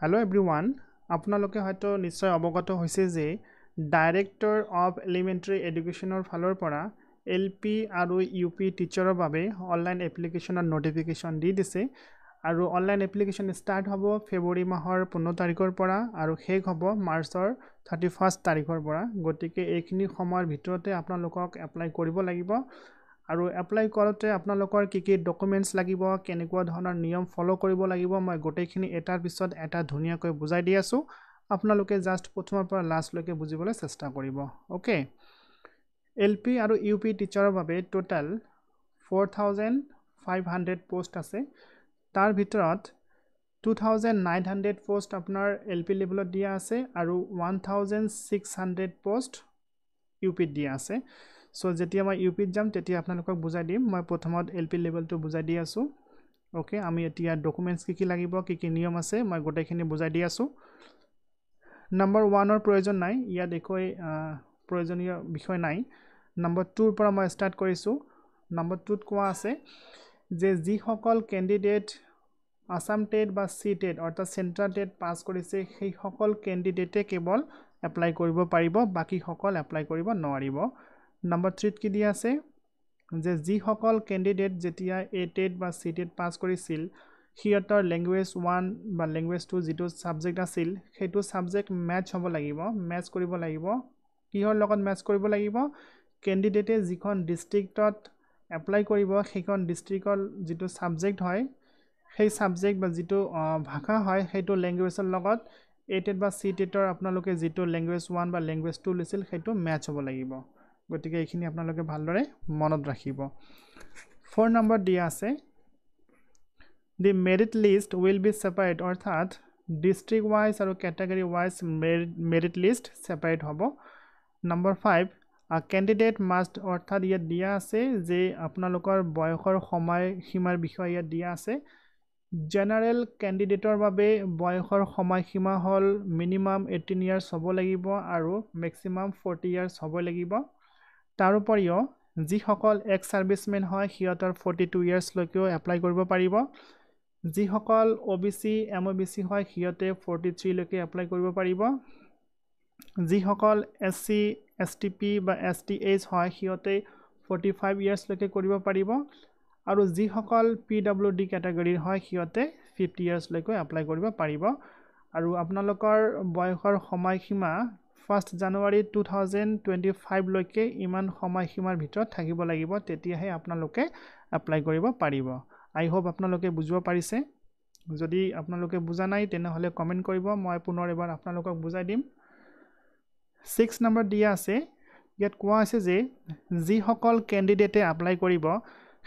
Hello everyone, আপোনালোকে হয়তো নিশ্চয় অৱগত হৈছে যে ডাইৰেক্টৰ অফ এলিমেণ্টাৰী এডুকেশ্যনৰ ফালৰ পৰা এলপি আৰু ইউপি টিচাৰৰ বাবে অনলাইন এপ্লিকেশ্যনৰ নটিফিকেশ্যন দি দিছে আৰু অনলাইন এপ্লিকেশ্যন ষ্টাৰ্ট হ'ব ফেব্ৰুৱাৰী মাহৰ 15 তাৰিখৰ পৰা আৰু শেষ হ'ব মাৰ্চৰ 31 তাৰিখৰ পৰা গতিকে এইখিনি সময়ৰ ভিতৰতে আপোনালোকক এপ্লাই কৰিব লাগিব আৰু এপ্লাই কৰোঁতে আপোনালোকৰ কি ডকুমেণ্টছ লাগিব কেনেকুৱা ধৰণৰ নিয়ম ফলো কৰিব লাগিব মই গোটেইখিনি এটাৰ পিছত এটা ধুনীয়াকৈ বুজাই দি আছোঁ আপোনালোকে জাস্ট প্ৰথমৰ পৰা লাষ্টলৈকে বুজিবলৈ চেষ্টা কৰিব ওকে এলপি আৰু ইউপি টিচাৰৰ বাবে টোটাল 4500 পোষ্ট আছে তাৰ ভিতৰত 2900 পোষ্ট আপোনাৰ এলপি লেভেলত দিয়া আছে আৰু 1600 পোষ্ট ইউপিত দিয়া আছে সো যেতিয়া মই ইউপিত যাম তেতিয়া আপোনালোকক বুজাই দিম মই প্ৰথমত এলপি লেভেলটো বুজাই দি আছোঁ ওকে আমি এতিয়া ডকুমেণ্টছ কি লাগিব কি নিয়ম আছে মই গোটেইখিনি বুজাই দি আছোঁ নম্বৰ 1 ৰ প্ৰয়োজন নাই ইয়াত একোই প্ৰয়োজনীয় বিষয় নাই নম্বৰ 2 ৰ পৰা মই ষ্টাৰ্ট কৰিছোঁ নম্বৰ 2 ত কোৱা আছে যে যিসকল কেণ্ডিডেট আসাম টেট বা সি টেট অৰ্থাৎ চেণ্ট্ৰেল টেট পাছ কৰিছে সেই সকল কেণ্ডিডেটে কেৱল এপ্লাই কৰিব পাৰিব বাকি সকল এপ্লাই কৰিব নোৱাৰিব নম্বৰ 3 ত কি দিয়া আছে যে যিসকল কেণ্ডিডেট যেতিয়া এ টেট বা সি টেট পাছ কৰিছিল হিয়তৰ ল্যাঙ্গুৱেজ 1 বা ল্যাঙ্গুৱেজ 2 যেটো সাবজেক্ট আছিল সেইটো সাবজেক্ট ম্যাচ হ'ব লাগিব ম্যাচ কৰিব লাগিব কিহৰ লগত ম্যাচ কৰিব লাগিব কেণ্ডিডেটে যিখন ডিস্ট্ৰিক্টত এপ্লাই কৰিব সেইখন ডিস্ট্ৰিক্টৰ যেটো সাবজেক্ট হয় সেই সাবজেক্ট বা যেটো ভাষা হয় সেইটো ল্যাঙ্গুৱেজৰ লগত এ টেট বা সি টেটৰ আপোনালোকে যেটো ল্যাঙ্গুৱেজ 1 বা ল্যাঙ্গুৱেজ 2 লৈছিল সেইটো ম্যাচ হ'ব লাগিব গতিকে এইখিনি আপোনালোকে ভালদৰে মনত ৰাখিব 4 নম্বৰ দিয়া আছে The merit list will be separate অৰ্থাৎ district wise আৰু category wise merit list separate হ'ব number 5 a candidate must অৰ্থাৎ ইয়াত দিয়া আছে যে আপোনালোকৰ বয়সৰ সময় সীমাৰ বিষয়ে ইয়াত দিয়া আছে জেনাৰেল ক্যান্ডিডেটৰ বাবে বয়সৰ সময় সীমা হল মিনিমাম 18 ইয়াৰ্স হ'ব লাগিব আৰু ম্যাক্সিমাম 40 ইয়াৰ্স হ'ব লাগিব তাৰ উপৰিও যিসকল এক্স সাৰ্ভিসমেন হয় হিয়তৰ 42 ইয়াৰ্স লৈকেও এপ্লাই কৰিব পাৰিব যিসকল ওবিসি এমওবিসি হয় হিয়তে 43 লৈকে এপ্লাই কৰিব পাৰিব যিসকল এসসি এসটিপি বা এসটিএইচ হয় হিয়তে 45 ইয়াৰ্স লৈকে কৰিব পাৰিব আৰু যিসকল পিডব্লিউডি ক্যাটাগৰী হয় হিয়তে 50 ইয়াৰ্স লৈকে এপ্লাই কৰিব পাৰিব আৰু আপোনালোকৰ বয়সৰ সময়সীমা 1 জানুৱাৰী 2025 লৈকে ইমান সময়সীমাৰ ভিতৰত থাকিব লাগিব তেতিয়াহে আপোনালোকে এপ্লাই কৰিব পাৰিব আই হোপ আপোনালোকে বুজিব পাৰিছে যদি আপোনালোকে বুজা নাই তেনে হলে কমেন্ট কৰিব মই পুনৰ এবাৰ আপোনালোকক বুজাই দিম 6 নম্বৰ দিয়া আছে ইয়াত কোৱা আছে যে যিসকল ক্যান্ডিডেটে এপ্লাই কৰিব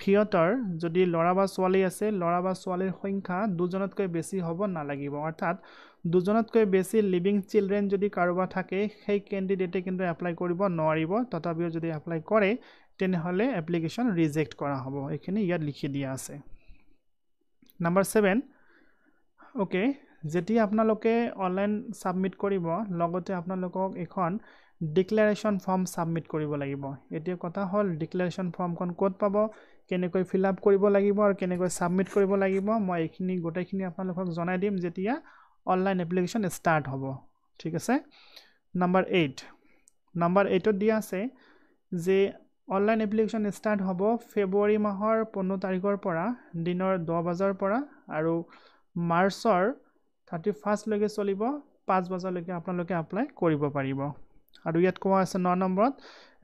হিয়তৰ যদি লৰা বা ছোৱালী আছে লৰা বা ছোৱালীৰ সংখ্যা দুজনতকৈ বেছি হ'ব নালাগিব অৰ্থাৎ দুজনতকৈ বেছি লিভিং চিলড্ৰেন যদি কাৰোবাৰ থাকে সেই ক্যান্ডিডেটে কিন্তু এপ্লাই কৰিব নোৱাৰিব তথাপিও যদি এপ্লাই কৰে তেনে হলে এপ্লিকেশন ৰিজেক্ট কৰা হ'ব এইখিনি ইয়াত লিখি দিয়া আছে নাম্বাৰ 7 ওকে যেতিয়া আপোনালোকে অনলাইন সাবমিট কৰিব লগতে আপোনালোকক এখন ডিক্লাৰেশন ফৰ্ম সাবমিট কৰিব লাগিব এতিয়া কথা হল ডিক্লাৰেশন ফৰ্মখন ক'ত পাব কেনেকৈ ফিল আপ কৰিব লাগিব আৰু কেনেকৈ সাবমিট কৰিব লাগিব মই এইখিনি গোটেইখিনি আপোনালোকক জনাই দিম যেতিয়া অনলাইন এপ্লিকেশন স্টাৰ্ট হ'ব ঠিক আছে নাম্বাৰ 8 নাম্বাৰ 8 ত দিয়া আছে যে অনলাইন এপ্লিকেশন স্টাৰ্ট হ'ব ফেব্ৰুৱাৰী মাহৰ 15 তাৰিখৰ পৰা দিনৰ 10 বজাৰ পৰা আৰু মাৰ্চৰ 31 লৈকে চলিব 5 বজালৈকে আপোনালোকে এপ্লাই কৰিব পাৰিব আৰু ইয়াত কোৱা আছে 9 নম্বৰত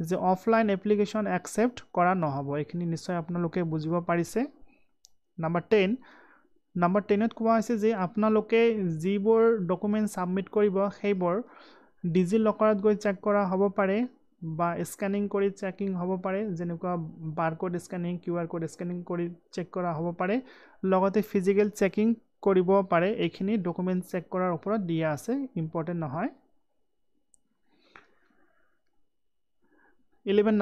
যে অফলাইন এপ্লিকেশন একসেপ্ট কৰা নহব এইখিনি নিশ্চয় আপোনালোকে বুজিব পাৰিছে নাম্বাৰ 10 নাম্বাৰ 10 ত কোৱা আছে যে আপোনালোকে যিবোৰ ডকুমেন্ট সাবমিট কৰিব সেইবোৰ ডিজি লকাৰত গৈ চেক কৰা হ'ব পাৰে বা স্ক্যানিং কৰি চেকিং হ'ব পাৰে যেনেকুৱা barcode scanning QR code scanning কৰি চেক কৰা হ'ব পাৰে লগতে ফিজিক্যাল চেকিং কৰিব পাৰে এইখিনি ডকুমেন্ট চেক কৰাৰ ওপৰত দিয়া আছে ইম্পৰ্টেন্ট নহয় 11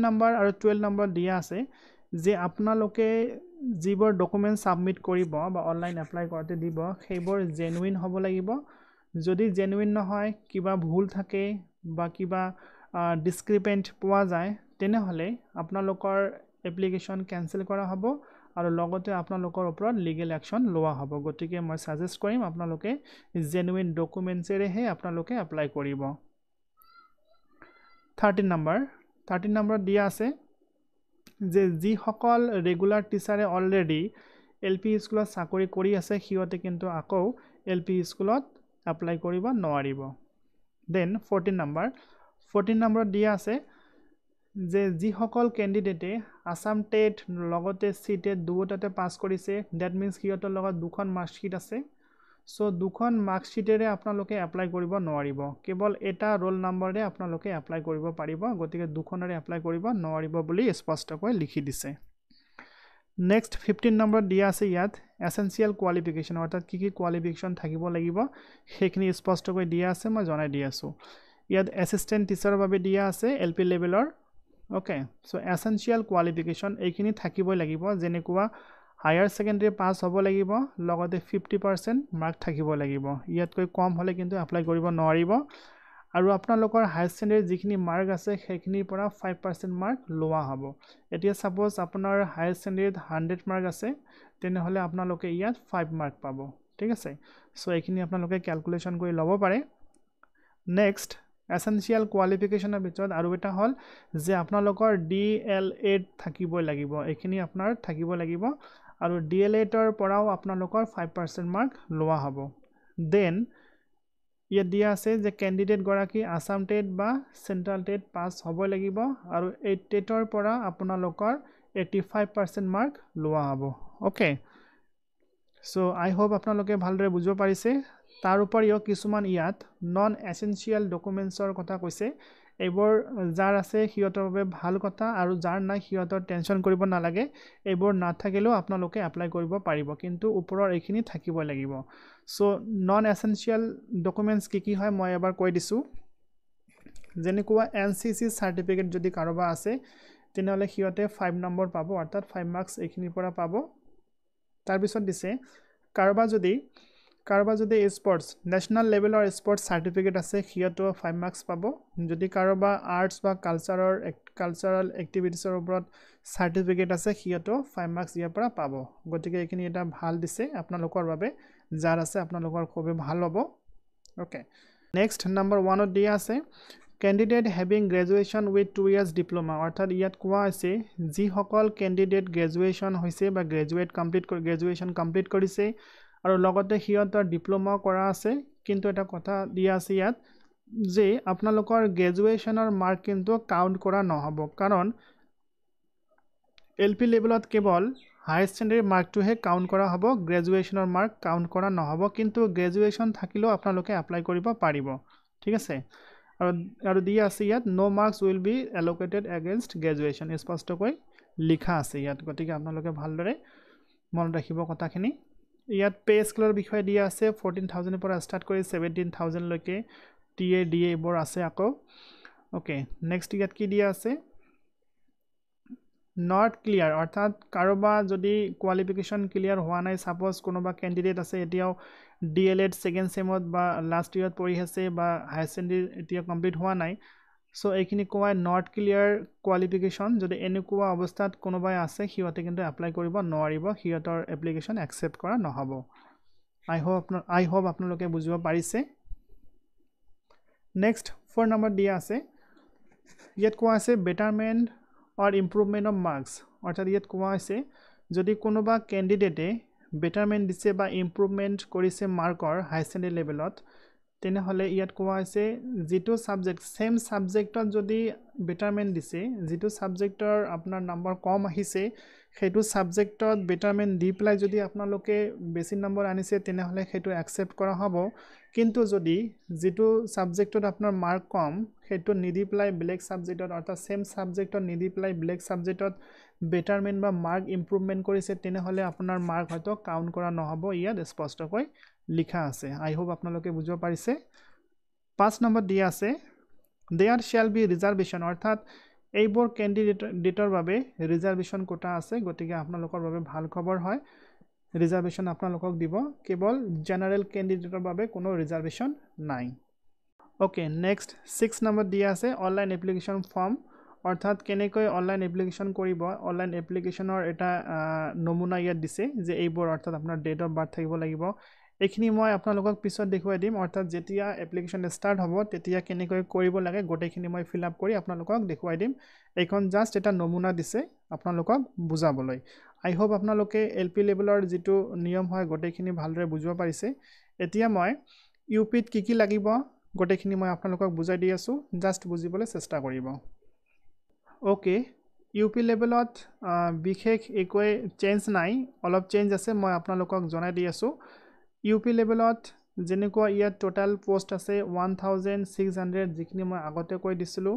নম্বৰ আৰু 12 নম্বৰ দিয়া আছে যে আপোনালোকে যিবোৰ ডকুমেন্ট সাবমিট কৰিব বা অনলাইন এপ্লাই কৰতে দিব সেইবোৰ জেনুইন হ'ব লাগিব যদি জেনুইন নহয় কিবা ভুল থাকে বা কিবা ডিসক্ৰিপেন্ট পোৱা যায় তেনে হলে আপোনালোকৰ এপ্লিকেশন ক্যান্সেল কৰা হ'ব আৰু লগতে আপোনালোকৰ ওপৰত লিগেল একশ্যন লোৱা হ'ব গতিকে মই সাজেষ্ট কৰিম আপোনালোকে জেনুইন ডকুমেন্টছেৰেহে আপোনালোকে এপ্লাই কৰিব 13 নম্বৰত দিয়া আছে যে যি সকল ৰেগুলাৰ টিচাৰে অলৰেডি এলপি স্কুলত চাকৰি কৰি আছে সিহঁতে কিন্তু আকৌ এলপি স্কুলত এপ্লাই কৰিব নোৱাৰিব দেন 14 নম্বৰত দিয়া আছে যে যি সকল ক্যান্ডিডেটে আসাম টেট লগতে সিটেট দুটাতে পাস কৰিছে দ্যাট মিন্স সিহঁতৰ লগত দুখন মাৰ্কশিট আছে সো দুখন মাৰ্কশিটেৰে আপোনালোকে এপ্লাই কৰিব নোৱাৰিব কেৱল এটা ৰোল নম্বৰে আপোনালোকে এপ্লাই কৰিব পাৰিব গতিকে দুখনৰে এপ্লাই কৰিব নোৱাৰিব বুলি স্পষ্টকৈ লিখি দিছে নেক্সট 15 নম্বৰত দিয়া আছে ইয়াত এসেনশিয়াল কোৱালিফিকেশন অৰ্থাৎ কি কোৱালিফিকেশন থাকিব লাগিব সেইখিনি স্পষ্টকৈ দিয়া আছে মই জনাই দি আছো ইয়াত এসিস্ট্যান্ট টিচাৰৰ বাবে দিয়া আছে এলপি লেভেলৰ ওকে সো এসেনশিয়াল কোৱালিফিকেশন এইখিনি থাকিবই লাগিব যেনেকুৱা হায়াৰ সেকেন্ডাৰী পাস হ'ব লাগিব লগতে 50% মাৰ্ক থাকিব লাগিব ইয়াতকৈ কম হলে কিন্তু এপ্লাই কৰিব নোৱাৰিব আৰু আপোনালোকৰ হায়াৰ সেকেন্ডাৰী যিখিনি মাৰ্ক আছে সেইখিনিৰ পৰা 5% মাৰ্ক লোৱা হ'ব এতিয়া সাপোজ আপোনাৰ হায়াৰ সেকেন্ডাৰীত 100 মাৰ্ক আছে তেনে হলে আপোনালোকে ইয়াত 5 মাৰ্ক পাব ঠিক আছে সো এইখিনি আপোনালোকে ক্যালকুলেশন কৰি ল'ব পাৰে নেক্সট এসেনশিয়াল কোৱালিফিকেশনৰ ভিতৰত আৰু এটা হল যে আপোনালোকৰ DL8 থাকিবই লাগিব এইখিনি আপোনাৰ থাকিব লাগিব আৰু DL8 ৰ পৰাও আপোনালোকৰ 5% মাৰ্ক লোৱা হ'ব দেন ইয়াত দিয়া আছে যে ক্যান্ডিডেট গৰাকী আসাম টেট বা সেন্ট্ৰাল টেট পাস হ'ব লাগিব আৰু এই টেটৰ পৰা আপোনালোকৰ 85% মাৰ্ক লোৱা হ'ব ওকে সো আই হোপ আপোনালোকে ভালদৰে বুজিব পাৰিছে তাৰ উপৰিও কিছুমান ইয়াত নন এসেনশিয়াল ডকুমেন্টছৰ কথা কৈছে এইবোৰ যাৰ আছে সিহঁতৰ বাবে ভাল কথা আৰু যাৰ নাই সিহঁতৰ টেনচন কৰিব নালাগে এইবোৰ নাথাকিলেও আপোনালোকে এপ্লাই কৰিব পাৰিব কিন্তু ওপৰৰ এইখিনি থাকিব লাগিব সো নন এসেনশিয়াল ডকুমেন্টছ কি হয় মই এবাৰ কৈ দিছো যেনেকুৱা এনসিসি সাৰ্টিফিকেট যদি কাৰোবা আছে তেনেহলে সিহঁতে 5 নম্বৰ পাব অৰ্থাৎ 5 মাৰ্কস এইখিনিৰ পৰা পাব তাৰ পিছত দিছে কাৰোবা যদি স্পৰ্টছ নেশনাল লেভেলৰ স্পৰ্টছ সাৰ্টিফিকেট আছে সিহঁতো 5 মাৰ্কস পাব যদি কাৰোবা আৰ্টছ বা কালচাৰাল এক্টিভিটিছৰ ওপৰত সাৰ্টিফিকেট আছে সিহঁতো 5 মাৰ্কস ইয়াৰ পৰা পাব গতিকে এইখিনি এটা ভাল দিছে আপোনালোকৰ বাবে যাৰ আছে আপোনালোকৰ খুবে ভাল হ'ব ওকে নেক্সট নম্বৰ 1 ত দিয়া আছে candidate having graduation with 2 years diploma অৰ্থাৎ ইয়াত কোৱা আছে যি সকল ক্যান্ডিডেট গ্ৰেজুৱেচন হৈছে বা গ্ৰেজুৱেচন কমপ্লিট কৰিছে আৰু লগতে সিহঁতৰ ডিপ্লোমা কৰা আছে কিন্তু এটা কথা দিয়া আছে ইয়াত যে আপোনালোকৰ গ্ৰেজুৱেচনৰ মাৰ্ক কিন্তু কাউন্ট কৰা নহব কাৰণ এলপি লেভেলত কেৱল হায়াৰ সেকেন্ডাৰী মাৰ্কটোহে কাউন্ট কৰা হ'ব গ্ৰেজুৱেচনৰ মাৰ্ক কাউন্ট কৰা নহব কিন্তু গ্ৰেজুৱেচন থাকিলেও আপোনালোকে এপ্লাই কৰিব পাৰিব ঠিক আছে আৰু দিয়া আছে ইয়াত no marks will be allocated against graduation স্পষ্টকৈ লিখা আছে ইয়াত গতিকে আপোনালোকে ভালদৰে মনত ৰাখিব কথাখিনি ইয়াত পে স্কেলৰ বিষয়ে দিয়া আছে 14000 পৰা ষ্টাৰ্ট কৰি 17000 লৈকে টিএ ডিএ বোৰ আছে আকৌ ওকে নেক্সট ইয়াত কি দিয়া আছে নট ক্লিয়াৰ অৰ্থাৎ কাৰোবা যদি কোৱালিফিকেশন ক্লিয়াৰ হোৱা নাই সাপোজ কোনোবা ক্যান্ডিডেট আছে এতিয়াও DL8 সেকেন্ড সেমত বা লাষ্ট ইয়াৰত পঢ়ি আছে বা হায়াৰ সেকেন্ডাৰী এতিয়া কমপ্লিট হোৱা নাই সো এইখিনি কোৱাই নট ক্লিয়াৰ কোৱালিফিকেশন যদি এনেকুৱা অৱস্থাত কোনোবাই আছে সিহঁতে কিন্তু এপ্লাই কৰিব নোৱাৰিব সিহঁতৰ এপ্লিকেশন একচেপ্ট কৰা নহব আই হোপ আপোনালোকে বুজিব পাৰিছে নেক্সট 4 নম্বৰ দিয়া আছে ইয়াত কোৱা আছে betterment or improvement of marks অৰ্থাৎ ইয়াত কোৱা আছে যদি কোনোবা ক্যান্ডিডেটে বেটাৰমেন্ট দিছে বা ইমপ্ৰুভমেন্ট কৰিছে মাৰ্কৰ হাই সেকেন্ডাৰী লেভেলত তেনে হলে ইয়াত কোৱা আছে যেটো সাবজেক্ট সেম সাবজেক্টত যদি বেটাৰমেন্ট দিছে যেটো সাবজেক্টৰ আপোনাৰ নম্বৰ কম আহিছে সেইটো সাবজেক্টত বেটাৰমেন্ট দি প্লাই যদি আপোনালোকে বেছি নম্বৰ আনিছে তেনে হলে সেইটো একচেপ্ট কৰা হ'ব কিন্তু যদি যেটো সাবজেক্টত আপোনাৰ মাৰ্ক কম সেইটো নিদি প্লাই ব্লেক সাবজেক্টত অৰ্থাৎ সেম সাবজেক্টত নিদি প্লাই ব্লেক সাবজেক্টত বেটাৰমেন্ট বা মাৰ্ক ইমপ্ৰুভমেন্ট কৰিছে তেনে হলে আপোনাৰ মাৰ্ক হয়তো কাউন্ট কৰা নহব ইয়াত স্পষ্টকৈ লিখা আছে আই হোপ আপোনালোকে বুজিব পাৰিছে 5 নম্বৰ দিয়া আছে দেয়াৰ শ্যাল বি ৰিজাৰ্ভেশন অৰ্থাৎ এইবোৰ ক্যান্ডিডেটৰ বাবে ৰিজাৰ্ভেশন কোটা আছে গতিকে আপোনালোকৰ বাবে ভাল খবৰ হয় ৰিজাৰ্ভেশন আপোনালোকক দিব কেৱল জেনাৰেল ক্যান্ডিডেটৰ বাবে কোনো ৰিজাৰ্ভেশন নাই ওকে নেক্সট 6 নম্বৰ দিয়া আছে অনলাইন এপ্লিকেশন ফৰ্ম অৰ্থাৎ কেনেকৈ অনলাইন এপ্লিকেশ্যন কৰিব অনলাইন এপ্লিকেশ্যনৰ এটা নমুনা ইয়াত দিছে যে এইবোৰ অৰ্থাৎ আপোনাৰ ডেট অফ বাৰ্থ থাকিব লাগিব এইখিনি মই আপোনালোকক পিছত দেখুৱাই দিম অৰ্থাৎ যেতিয়া এপ্লিকেশ্যন ষ্টাৰ্ট হ'ব তেতিয়া কেনেকৈ কৰিব লাগে গোটেইখিনি মই ফিল আপ কৰি আপোনালোকক দেখুৱাই দিম এইখন জাষ্ট এটা নমুনা দিছে আপোনালোকক বুজাবলৈ আই হোপ আপোনালোকে এলপি লেভেলৰ যিটো নিয়ম হয় গোটেইখিনি ভালদৰে বুজিব পাৰিছে এতিয়া মই ইউপিত কি লাগিব গোটেইখিনি মই আপোনালোকক বুজাই দি আছো জাষ্ট বুজিবলৈ চেষ্টা কৰিব ওকে ইউপি লেভেলত বিশেষ একোৱে চেঞ্জ নাই অলপ চেঞ্জ আছে মই আপোনালোকক জনাই দি আছো ইউপি লেভেলত যেনেকুৱা ইয়াত টোটাল পোষ্ট আছে 1600 যিখিনি মই আগতে কৈ দিছিলো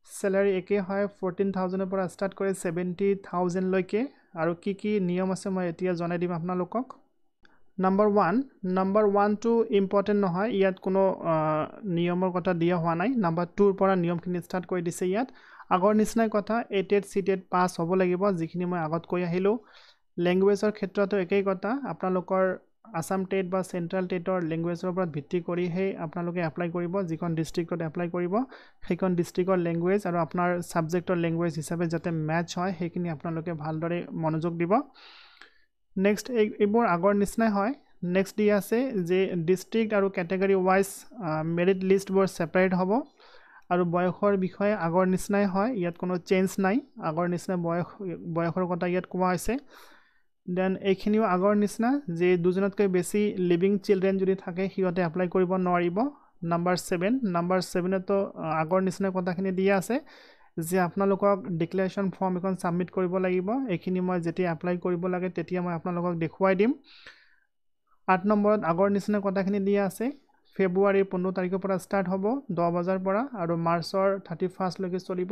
স্যালাৰি একে হয় 14000 পৰা ষ্টাৰ্ট কৰি 70000 লৈকে আৰু কি নিয়ম আছে মই এতিয়া জনাই দিম আপোনালোকক নাম্বাৰ 1 টো ইম্পৰ্টেন্ট নহয় ইয়াত কোনো নিয়মৰ কথা দিয়া হোৱা নাই নাম্বাৰ 2 ৰ পৰা নিয়মখিনি ষ্টাৰ্ট কৰি দিছে ইয়াত আগৰ নিচিনাই কথা এটেড সিটেড পাস হ'ব লাগিব যিখিনি মই আগত কৈ আহিলো ল্যাঙ্গুৱেজৰ ক্ষেত্ৰতো একেই কথা আপোনালোকৰ আসাম টেট বা সেন্ট্ৰাল টেটৰ ল্যাঙ্গুৱেজৰ ওপৰত ভিত্তি কৰি হে আপোনালোকে এপ্লাই কৰিব যিখন ডিস্ট্ৰিক্টত এপ্লাই কৰিব সেইখন ডিস্ট্ৰিক্টৰ ল্যাঙ্গুৱেজ আৰু আপোনাৰ সাবজেক্টৰ ল্যাঙ্গুৱেজ হিচাপে যাতে ম্যাচ হয় সেইখিনি আপোনালোকে ভালদৰে মনোযোগ দিব নেক্সট এইবোৰ আগৰ নিচিনাই হয় নেক্সট দি আছে যে ডিস্ট্ৰিক্ট আৰু ক্যাটাগৰী ওয়াইজ মেৰিট লিষ্ট বোৰ সেপাৰেট হ'ব আৰু বয়সৰ বিষয়ে আগৰ নিচিনাই হয় ইয়াত কোনো চেঞ্জ নাই আগৰ নিচিনা বয়সৰ কথা ইয়াত কোৱা হৈছে দেন এইখিনিও আগৰ নিচিনা যে দুজনতকৈ বেছি লিভিং চিলড্ৰেন যদি থাকে হিয়তে এপ্লাই কৰিব নোৱাৰিব নাম্বাৰ 7 তো আগৰ নিচিনা কথাখিনি দিয়া আছে যে আপোনালোকক ডিক্লেৰেশ্যন ফৰ্ম এখন সাবমিট কৰিব লাগিব এইখিনি মই যেতিয়া এপ্লাই কৰিব লাগে তেতিয়া মই আপোনালোকক দেখুৱাই দিম 8 নম্বৰত আগৰ নিচিনা কথাখিনি দিয়া আছে ফেব্ৰুৱাৰী 15 তাৰিখৰ পৰা ষ্টাৰ্ট হ'ব 10 বজাৰ পৰা আৰু মাৰ্চৰ 31 লৈকে চলিব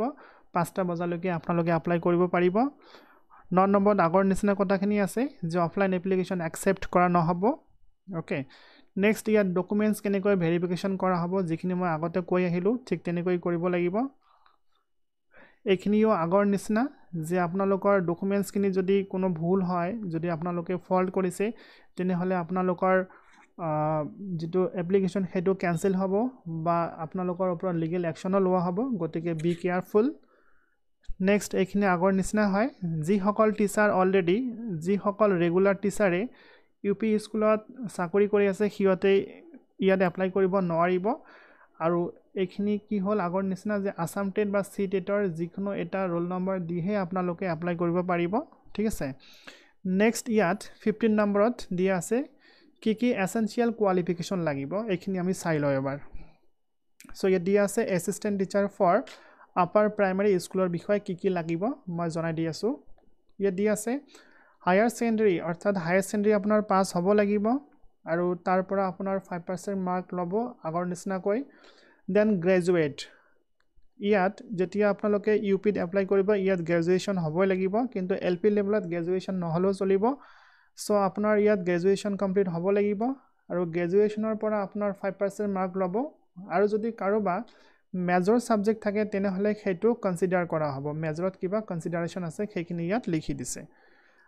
5টা বজালৈকে আপোনালোকে এপ্লাই কৰিব পাৰিব 9 নম্বৰত আগৰ নিচিনা কথাখিনি আছে যে অফলাইন এপ্লিকেশ্যন একসেপ্ট কৰা নহব ওকে নেক্সট ইয়াত ডকুমেন্টস কেনেকৈ ভেৰিফিকেশ্যন কৰা হ'ব যিখিনি মই আগতে কৈ আহিলো ঠিক তেনেকৈ কৰিব লাগিব এইখিনিও আগৰ নিচিনা যে আপোনালোকৰ ডকুমেন্টস খিনি যদি কোনো ভুল হয় যদি আপোনালোকে ফল্ট কৰিছে তেনেহলে আপোনালোকৰ যেটো এপ্লিকেশ্যন হেটো ক্যান্সেল হ'ব বা আপোনালোকৰ ওপৰত লিগেল একচন লোৱা হ'ব গতিকে বি কেয়াৰফুল নেক্সট এইখিনি আগৰ নিচিনা হয় যি সকল টিচাৰ অলৰেডি যি সকল ৰেগুলাৰ টিচাৰে ইউপি স্কুলত চাকৰি কৰি আছে হিয়তে ইয়াত এপ্লাই কৰিব নোৱাৰিব আৰু এইখিনি কি হল আগৰ নিচিনা যে আসাম টেট বা সি টেটৰ যিকোনো এটা ৰোল নম্বৰ দিহে আপোনালোকে এপ্লাই কৰিব পাৰিব ঠিক আছে নেক্সট ইয়াত 15 নম্বৰত দিয়া আছে কি এসেনশিয়াল কোৱালিফিকেশন লাগিব এইখিনি আমি চাই লও এবাৰ সো ইয়াত দিয়া আছে assistant teacher for upper primary স্কুলৰ বিষয়ে কি লাগিব মই জনাই দি আছো ইয়াত দিয়া আছে হায়াৰ সেকেন্ডাৰী অৰ্থাৎ হায়াৰ সেকেন্ডাৰী আপোনাৰ পাস হ'ব লাগিব আৰু তাৰ পৰা আপোনাৰ 5% মাৰ্ক ল'ব আগৰ নিচিনাকৈ দেন গ্ৰেজুৱেট ইয়াত যেতিয়া আপোনালোকে ইউপিত এপ্লাই কৰিব ইয়াত গ্ৰেজুৱেচন হ'বই লাগিব কিন্তু এলপি লেভেলত গ্ৰেজুৱেচন নহলেও চলিব সো আপোনাৰ ইয়াত গ্ৰেজুৱেচন কমপ্লিট হ'ব লাগিব আৰু গ্ৰেজুৱেচনৰ পৰা আপোনাৰ 5% মাৰ্ক ল'ব আৰু যদি কাৰোবা মেজৰ সাবজেক্ট থাকে তেনেহলে হেতু কনসিডাৰ কৰা হ'ব মেজৰত কিবা কনসিডাৰেচন আছে সেইখিনি ইয়াত লিখি দিছে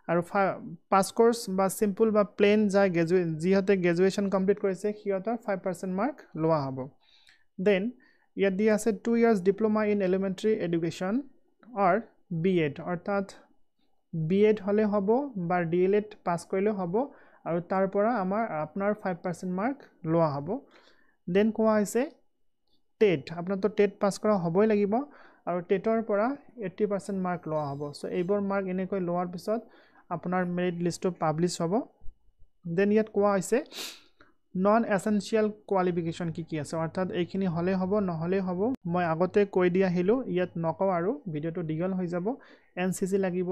আৰু পাস কোৰ্স বা সিম্পল বা প্লেন যায় যিহতে গ্ৰেজুৱেচন কমপ্লিট কৰিছে হিয়তৰ 5% মাৰ্ক লোৱা হ'ব দেন ইয়াত দিয়া আছে 2 years diploma in elementary education or BEd অৰ্থাৎ বিএড হলে হ'ব বা ডিএলএড পাস কৰিলে হ'ব আৰু তাৰ পৰা আপোনাৰ 5% মাৰ্ক লোৱা হ'ব দেন কোৱা হৈছে টেট আপোনাৰ তো টেট পাস কৰা হ'বই লাগিব আৰু টেটৰ পৰা 80% মাৰ্ক লোৱা হ'ব সো এইবোৰ মাৰ্ক এনেকৈ লোৱাৰ পিছত আপোনাৰ মেৰিট লিষ্টটো পাবলিশ হ'ব দেন ইয়াত কোৱা হৈছে নন এসেনশিয়াল কোৱালিফিকেশন কি আছে অৰ্থাৎ এইখিনি হলে হ'ব নহলে হ'ব মই আগতে কৈ দিয়া হিলো ইয়াত নকও আৰু ভিডিওটো দীঘল হৈ যাব এনসিসি লাগিব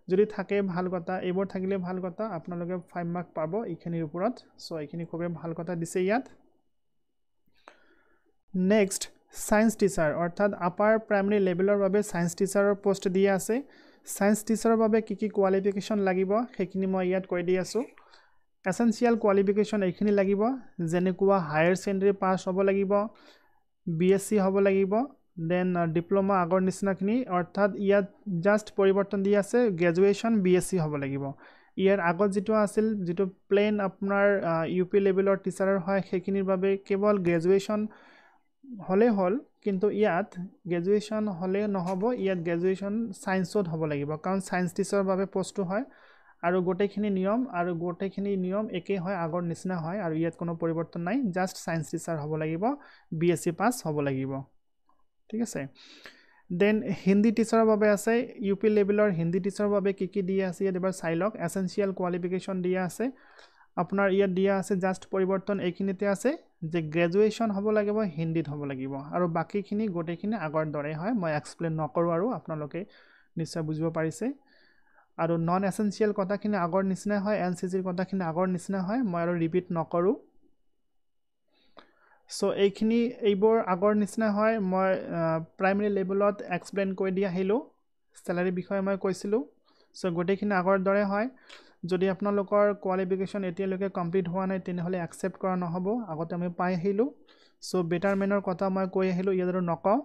যদি থাকে ভাল কথা এইবোৰ থাকিলে ভাল কথা আপোনালোকে 5 মাৰ্ক পাব এইখিনিৰ ওপৰত সো এইখিনি খুবে ভাল কথা দিছে ইয়াত নেক্সট সায়েন্স টিচাৰ অৰ্থাৎ আপাৰ প্ৰাইমাৰী লেভেলৰ বাবে সায়েন্স টিচাৰৰ পোষ্ট দিয়া আছে সায়েন্স টিচাৰৰ বাবে কি কোৱালিফিকেশন লাগিব সেইখিনি মই ইয়াত কৈ দি আছো এসেনশিয়াল কোৱালিফিকেশন এইখিনি লাগিব যেনেকুৱা হায়াৰ সেকেন্ডাৰী পাস হ'ব লাগিব বিএসসি হ'ব লাগিব দেন ডিপ্লোমা আগৰ নিচিনাখিনি অৰ্থাৎ ইয়াত জাস্ট পৰিৱৰ্তন দি আছে গ্ৰেজুৱেচন বিএসসি হ'ব লাগিব ইয়াৰ আগত যেটো আছিল যেটো প্লেন আপোনাৰ ইউপি লেভেলৰ টিচাৰৰ হয় সেইখিনিৰ বাবে কেৱল গ্ৰেজুৱেচন হলে হল কিন্তু ইয়াত গ্ৰেজুৱেশ্যন হ'লে নহ'ব ইয়াত গ্ৰেজুৱেশ্যন সায়েন্সত হ'ব লাগিব কাৰণ সায়েন্স টিচাৰৰ বাবে পোষ্টটো হয় আৰু গোটেইখিনি নিয়ম একেই হয় আগৰ নিচিনা হয় আৰু ইয়াত কোনো পৰিৱৰ্তন নাই জাস্ট সায়েন্স টিচাৰ হ'ব লাগিব বিএসসি পাস হ'ব লাগিব ঠিক আছে দেন হিন্দী টিচাৰৰ বাবে আছে ইউপি লেভেলৰ হিন্দী টিচাৰৰ বাবে কি দিয়া আছে ইয়াত এবাৰ চাই লওক এসেনশিয়াল কোৱালিফিকেশন দিয়া আছে আপোনাৰ ইয়াত দিয়া আছে জাস্ট পৰিৱৰ্তন এইখিনিতে আছে যে গ্ৰেজুৱেশ্যন হ'ব লাগিব হিন্দীত হ'ব লাগিব আৰু বাকিখিনি গোটেইখিনি আগৰ দৰে হয় মই এক্সপ্লেইন নকৰো আৰু আপোনালোকে নিশ্চয় বুজিব পাৰিছে আৰু নন এসেনশিয়াল কথাখিনি আগৰ নিচিনা হয় এনসিসিৰ কথাখিনি আগৰ নিচিনা হয় মই আৰু ৰিপিট নকৰো সো এইবোৰ আগৰ নিচিনা হয় মই প্ৰাইমাৰী লেভেলত এক্সপ্লেইন কৰি দি আহিলো স্যালাৰি বিষয়ে মই কৈছিলো সো গোটেইখিনি আগৰ দৰে হয় যদি আপোনালোকৰ কোৱালিফিকেশন এতিয়ালৈকে কমপ্লিট হোৱা নাই তেনেহলে একচেপ্ট কৰা নহব আগতে আমি পাই আহিলো সো বেটাৰমেনৰ কথা মই কৈ আহিলো ইয়াৰ নকওঁ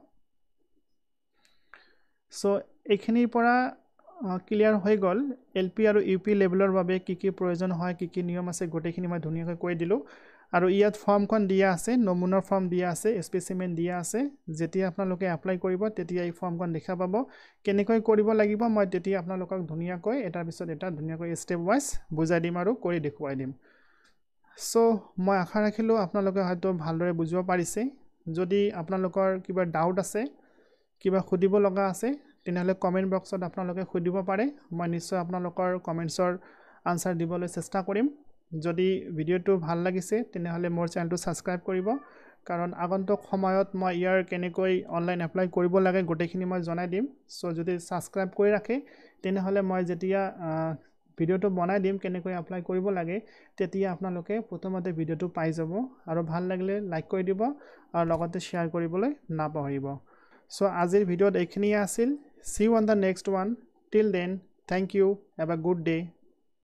সো এইখিনিৰ পৰা ক্লিয়াৰ হৈ গল এলপি আৰু ইউপি লেভেলৰ বাবে কি প্ৰয়োজন হয় কি নিয়ম আছে গোটেইখিনি মই ধুনিয়াকৈ কৈ দিলো আৰু ইয়াত ফৰ্মখন দিয়া আছে নমুনাৰ ফৰ্ম দিয়া আছে স্পেচিমেন দিয়া আছে যেতিয়া আপোনালোকে এপ্লাই কৰিব তেতিয়া এই ফৰ্মখন দেখা পাব কেনেকৈ কৰিব লাগিব মই তেতিয়া আপোনালোকক ধুনিয়াকৈ এটাৰ পিছত এটা ধুনিয়াকৈ ষ্টেপ ওয়াইজ বুজাই দিম আৰু কৰি দেখুৱাই দিম সো মই আশা ৰাখিলো আপোনালোকে হয়তো ভালদৰে বুজিব পাৰিছে যদি আপোনালোকৰ কিবা ডাউট আছে কিবা খুদিব লগা আছে তেনেহলে কমেন্ট বক্সত আপোনালোকে খুদিব পাৰে মই নিশ্চয় আপোনালোকৰ কমেন্টছৰ আনসাৰ দিবলৈ চেষ্টা কৰিম যদি ভিডিওটো ভাল লাগিছে তেনেহলে মোৰ চেনেলটো সাবস্ক্ৰাইব কৰিব কাৰণ আগন্তুক সময়ত মই ইয়াৰ কেনেকৈ অনলাইন এপ্লাই কৰিব লাগে গোটেইখিনি মই জনাই দিম সো যদি সাবস্ক্ৰাইব কৰি ৰাখে তেনেহলে মই যেতিয়া ভিডিওটো বনাই দিম কেনেকৈ এপ্লাই কৰিব লাগে তেতিয়া আপোনালোকে প্ৰথমতে ভিডিওটো পাই যাব আৰু ভাল লাগিলে লাইক কৰি দিব আৰু লগতে শেয়াৰ কৰিবলৈ নাপাহৰিব সো আজিৰ ভিডিওত এইখিনিয়ে আছিল see you on the next one till then thank you have a good day